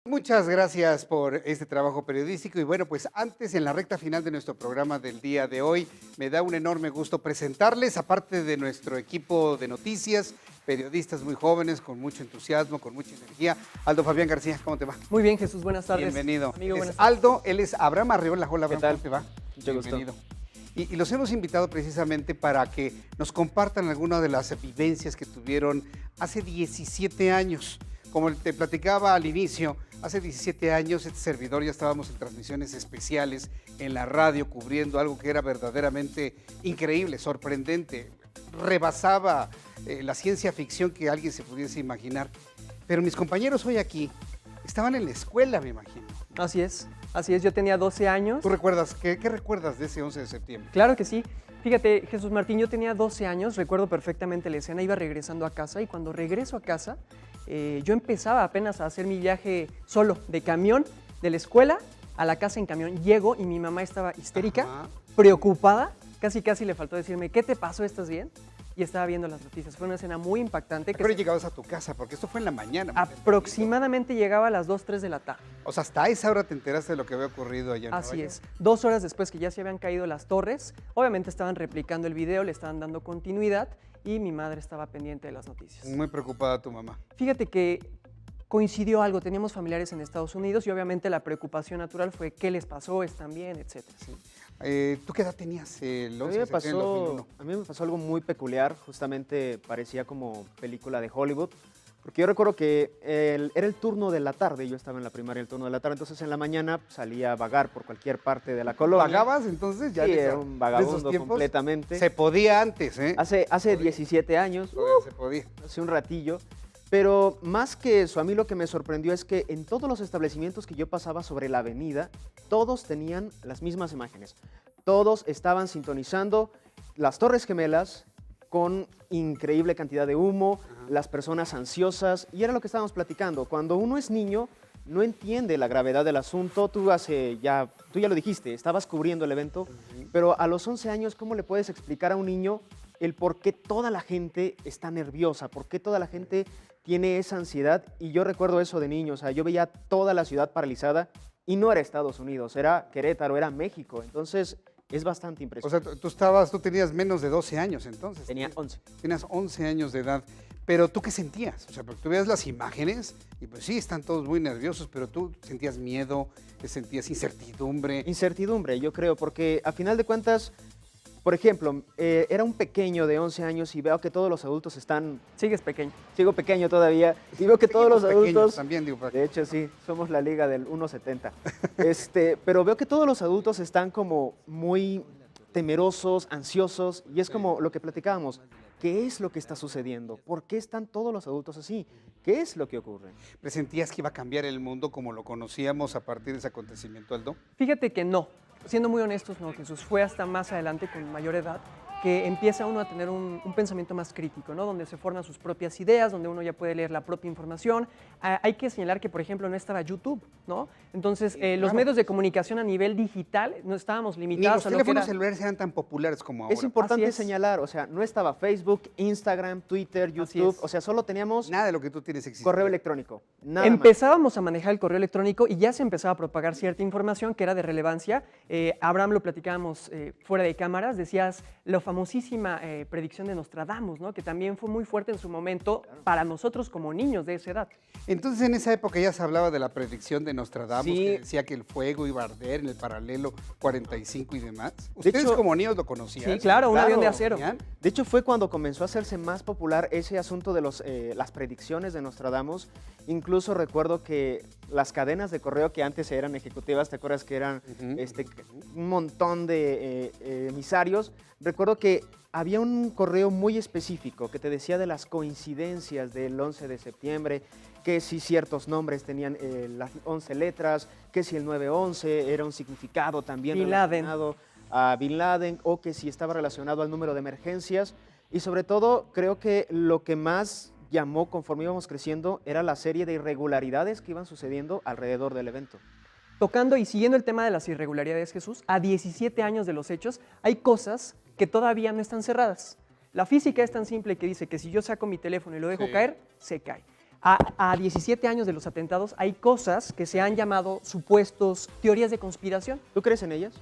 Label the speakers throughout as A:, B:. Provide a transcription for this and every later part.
A: Muchas gracias por este trabajo periodístico y bueno, pues antes en la recta final de nuestro programa del día de hoy, me da un enorme gusto presentarles, aparte de nuestro equipo de noticias, periodistas muy jóvenes, con mucho entusiasmo, con mucha energía. Aldo Fabián García, ¿cómo te va?
B: Muy bien, Jesús, buenas tardes.
A: Bienvenido.
B: Amigo,
A: Es
B: buenas tardes.
A: Aldo, él es Abraham Arreola. Hola,
C: ¿Qué
A: Abraham,
C: tal?
A: ¿cómo te va?
C: Mucho gusto.
A: Bienvenido. Y los hemos invitado precisamente para que nos compartan algunas de las vivencias que tuvieron hace 17 años. Como te platicaba al inicio, hace 17 años este servidor ya estábamos en transmisiones especiales en la radio cubriendo algo que era verdaderamente increíble, sorprendente, rebasaba la ciencia ficción que alguien se pudiese imaginar. Pero mis compañeros hoy aquí estaban en la escuela, me imagino.
B: Así es, yo tenía 12 años.
A: ¿Tú recuerdas, qué recuerdas de ese 11 de septiembre?
B: Claro que sí. Fíjate, Jesús Martín, yo tenía 12 años, recuerdo perfectamente la escena, iba regresando a casa y cuando regreso a casa, yo empezaba apenas a hacer mi viaje solo, de camión, de la escuela a la casa en camión. Llego y mi mamá estaba histérica,
A: Ajá.
B: preocupada, casi le faltó decirme, ¿qué te pasó? ¿Estás bien? Y estaba viendo las noticias. Fue una escena muy impactante.
A: ¿Pero llegabas a tu casa? Porque esto fue en la mañana.
B: Aproximadamente llegaba a las 2, 3 de la tarde.
A: O sea, hasta esa hora te enteraste de lo que había ocurrido allá en Nueva
B: Así
A: York.
B: es. 2 horas después que ya se habían caído las torres, obviamente estaban replicando el video, le estaban dando continuidad y mi madre estaba pendiente de las noticias.
A: Muy preocupada tu mamá.
B: Fíjate que coincidió algo, teníamos familiares en Estados Unidos y obviamente la preocupación natural fue qué les pasó, están bien, etcétera.
A: Sí. ¿Tú qué edad tenías el 11 de septiembre del
C: A
A: 2001?
C: mí me pasó algo muy peculiar, justamente parecía como película de Hollywood, porque yo recuerdo que era el turno de la tarde, yo estaba en la primaria el turno de la tarde, entonces en la mañana salía a vagar por cualquier parte de la colonia.
A: ¿Pagabas entonces? Ya
C: Sí,
A: de
C: era
A: esos
C: un vagabundo
A: tiempos.
C: completamente.
A: Se podía antes, ¿eh?
C: Hace 17 años,
A: Todavía se podía.
C: hace un ratillo, pero más que eso, a mí lo que me sorprendió es que en todos los establecimientos que yo pasaba sobre la avenida, todos tenían las mismas imágenes. Todos estaban sintonizando las Torres Gemelas con increíble cantidad de humo, las personas ansiosas, y era lo que estábamos platicando. Cuando uno es niño, no entiende la gravedad del asunto. Tú ya lo dijiste, estabas cubriendo el evento, pero a los 11 años, ¿cómo le puedes explicar a un niño el por qué toda la gente está nerviosa, por qué toda la gente tiene esa ansiedad? Y yo recuerdo eso de niño, o sea, yo veía toda la ciudad paralizada y no era Estados Unidos, era Querétaro, era México, entonces es bastante
A: O sea,
C: impresionante.
A: tú tenías menos de 12 años entonces.
C: Tenía 11.
A: Tenías 11 años de edad. Pero ¿tú qué sentías? O sea, porque tú veías las imágenes y pues sí, están todos muy nerviosos, pero tú sentías miedo, sentías incertidumbre.
C: Incertidumbre, yo creo, porque a final de cuentas, por ejemplo, era un pequeño de 11 años y veo que todos los adultos están...
B: Sigues pequeño.
C: Sigo pequeño todavía y veo que todos los
A: Seguimos pequeños
C: adultos...
A: también, digo,
C: De hecho, sí, somos la liga del 1.70. Pero veo que todos los adultos están como muy temerosos, ansiosos, y es como lo que platicábamos. ¿Qué es lo que está sucediendo? ¿Por qué están todos los adultos así? ¿Qué es lo que ocurre?
A: ¿Presentías que iba a cambiar el mundo como lo conocíamos a partir de ese acontecimiento, Aldo?
B: Fíjate que no, siendo muy honestos, no, Jesús, fue hasta más adelante con mayor edad que empieza uno a tener un pensamiento más crítico, ¿no? Donde se forman sus propias ideas, donde uno ya puede leer la propia información. Hay que señalar que, por ejemplo, no estaba YouTube, ¿no? Entonces, los
A: claro.
B: medios de comunicación a nivel digital no estábamos
A: Ni
B: limitados
A: los
B: a lo que
A: teléfonos
B: era...
A: celulares eran tan populares como ahora.
C: Es importante
B: Así es.
C: señalar, o sea, no estaba Facebook, Instagram, Twitter,
B: Así
C: YouTube,
B: es.
C: o sea, solo teníamos
A: Nada de lo que tú tienes existía.
C: correo electrónico. Nada más.
B: Empezábamos a manejar el correo electrónico y ya se empezaba a propagar cierta información que era de relevancia. Abraham, lo platicábamos fuera de cámaras, decías la famosísima predicción de Nostradamus, ¿no? Que también fue muy fuerte en su momento para nosotros como niños de esa edad.
A: Entonces, en esa época ya se hablaba de la predicción de Nostradamus,
C: Sí.
A: que decía que el fuego iba a arder en el paralelo 45 y demás. ¿Ustedes
C: hecho,
A: como niños lo conocían?
B: Sí, claro, un
C: Claro.
B: avión de acero.
A: ¿Sabían?
C: De hecho, fue cuando comenzó a hacerse más popular ese asunto de las predicciones de Nostradamus. Incluso recuerdo que las cadenas de correo que antes eran ejecutivas, ¿te acuerdas que eran un montón de emisarios? Recuerdo que había un correo muy específico que te decía de las coincidencias del 11 de septiembre, que si ciertos nombres tenían las 11 letras, que si el 911 era un significado también
B: Bin Laden.
C: relacionado a Bin Laden, o que si estaba relacionado al número de emergencias. Y sobre todo, creo que lo que más llamó conforme íbamos creciendo era la serie de irregularidades que iban sucediendo alrededor del evento.
B: Tocando y siguiendo el tema de las irregularidades, Jesús, a 17 años de los hechos, hay cosas que todavía no están cerradas. La física es tan simple que dice que si yo saco mi teléfono y lo dejo
A: Sí.
B: caer, se cae. A 17 años de los atentados hay cosas que se han llamado supuestos teorías de conspiración.
C: ¿Tú crees en ellas?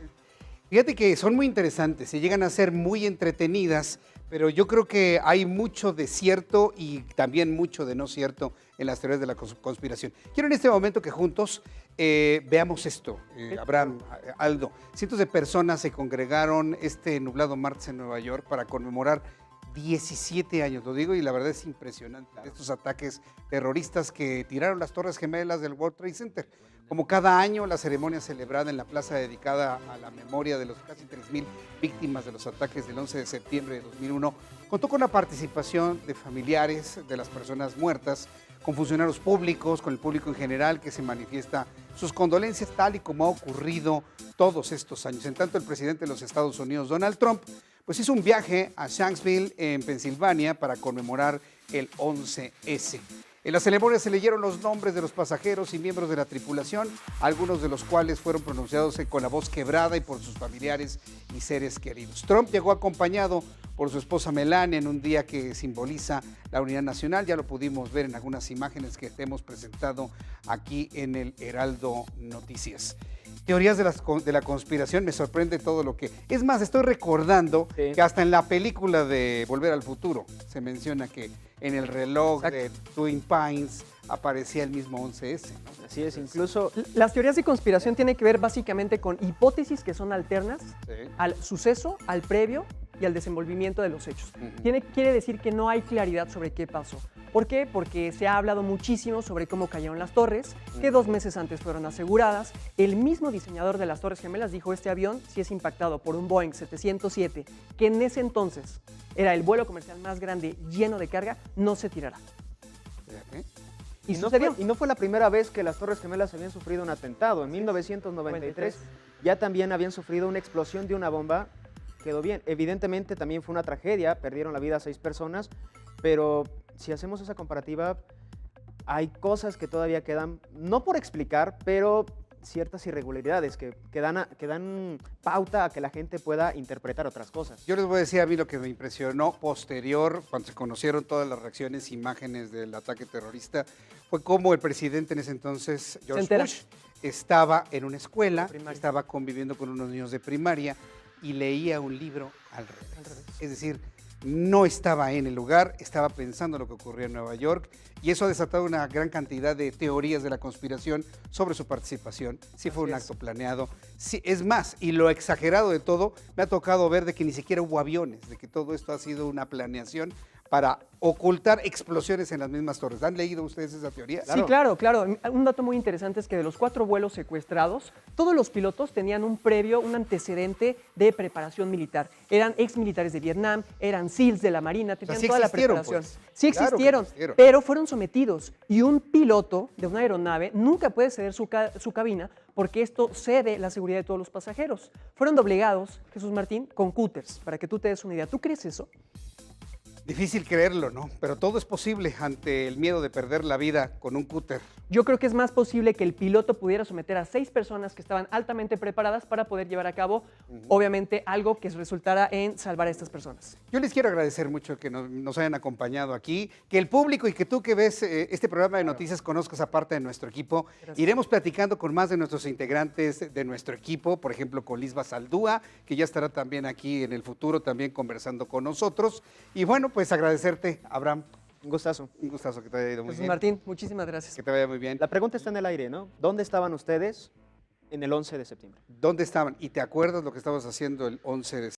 A: Fíjate que son muy interesantes, se llegan a ser muy entretenidas, pero yo creo que hay mucho de cierto y también mucho de no cierto en las teorías de la conspiración. Quiero en este momento que juntos veamos esto, Abraham, Aldo. Cientos de personas se congregaron este nublado martes en Nueva York para conmemorar 17 años, lo digo, y la verdad es impresionante, estos ataques terroristas que tiraron las Torres Gemelas del World Trade Center. Como cada año, la ceremonia celebrada en la plaza dedicada a la memoria de los casi 3,000 víctimas de los ataques del 11 de septiembre de 2001 contó con la participación de familiares de las personas muertas, con funcionarios públicos, con el público en general que se manifiesta sus condolencias tal y como ha ocurrido todos estos años. En tanto, el presidente de los Estados Unidos, Donald Trump, pues hizo un viaje a Shanksville, en Pensilvania, para conmemorar el 11S. En la ceremonia se leyeron los nombres de los pasajeros y miembros de la tripulación, algunos de los cuales fueron pronunciados con la voz quebrada y por sus familiares y seres queridos. Trump llegó acompañado por su esposa Melania en un día que simboliza la unidad nacional. Ya lo pudimos ver en algunas imágenes que te hemos presentado aquí en el Heraldo Noticias. Teorías de la conspiración, me sorprende todo lo que... Es más, estoy recordando que hasta en la película de Volver al Futuro se menciona que en el reloj de Twin Pines aparecía el mismo 11S, ¿no?
C: Así es, incluso...
B: Las teorías de conspiración tienen que ver básicamente con hipótesis que son alternas al suceso, al previo y al desenvolvimiento de los hechos. Quiere decir que no hay claridad sobre qué pasó. ¿Por qué? Porque se ha hablado muchísimo sobre cómo cayeron las torres, que 2 meses antes fueron aseguradas. El mismo diseñador de las Torres Gemelas dijo: este avión, si es impactado por un Boeing 707, que en ese entonces era el vuelo comercial más grande lleno de carga, no se tirará.
C: Y no fue la primera vez que las Torres Gemelas habían sufrido un atentado. En 1993 ya también habían sufrido una explosión de una bomba. Quedó bien. Evidentemente también fue una tragedia, perdieron la vida 6 personas, pero si hacemos esa comparativa, hay cosas que todavía quedan, no por explicar, pero ciertas irregularidades que dan pauta a que la gente pueda interpretar otras cosas.
A: Yo les voy a decir a mí lo que me impresionó posterior, cuando se conocieron todas las reacciones, imágenes del ataque terrorista, fue como el presidente en ese entonces, George Bush, estaba en una escuela, estaba conviviendo con unos niños de primaria y leía un libro al revés. Es decir, no estaba en el lugar, estaba pensando lo que ocurría en Nueva York, y eso ha desatado una gran cantidad de teorías de la conspiración sobre su participación. Sí fue un acto planeado. Sí, es más, y lo exagerado de todo, me ha tocado ver de que ni siquiera hubo aviones, de que todo esto ha sido una planeación para ocultar explosiones en las mismas torres. ¿Han leído ustedes esa teoría?
B: Sí, claro. Un dato muy interesante es que de los 4 vuelos secuestrados, todos los pilotos tenían un antecedente de preparación militar. Eran exmilitares de Vietnam, eran SEALs de la Marina, tenían toda la preparación.
A: Pues.
B: Sí existieron, pero fueron sometidos. Y un piloto de una aeronave nunca puede ceder su cabina porque esto cede la seguridad de todos los pasajeros. Fueron doblegados, Jesús Martín, con cúters, para que tú te des una idea. ¿Tú crees eso?
A: Difícil creerlo, ¿no? Pero todo es posible ante el miedo de perder la vida con un cúter.
B: Yo creo que es más posible que el piloto pudiera someter a 6 personas que estaban altamente preparadas para poder llevar a cabo, obviamente, algo que resultara en salvar a estas personas.
A: Yo les quiero agradecer mucho que nos hayan acompañado aquí, que el público y que tú que ves este programa de noticias conozcas a parte de nuestro equipo. Gracias. Iremos platicando con más de nuestros integrantes de nuestro equipo, por ejemplo, con Lisba Saldúa, que ya estará también aquí en el futuro, también conversando con nosotros. Y bueno, pues agradecerte, Abraham.
C: Un gustazo.
A: Un gustazo, que te haya ido muy bien.
B: Martín, muchísimas gracias.
A: Que te vaya muy bien.
C: La pregunta está en el aire, ¿no? ¿Dónde estaban ustedes en el 11 de septiembre?
A: ¿Dónde estaban? ¿Y te acuerdas lo que estabas haciendo el 11 de septiembre?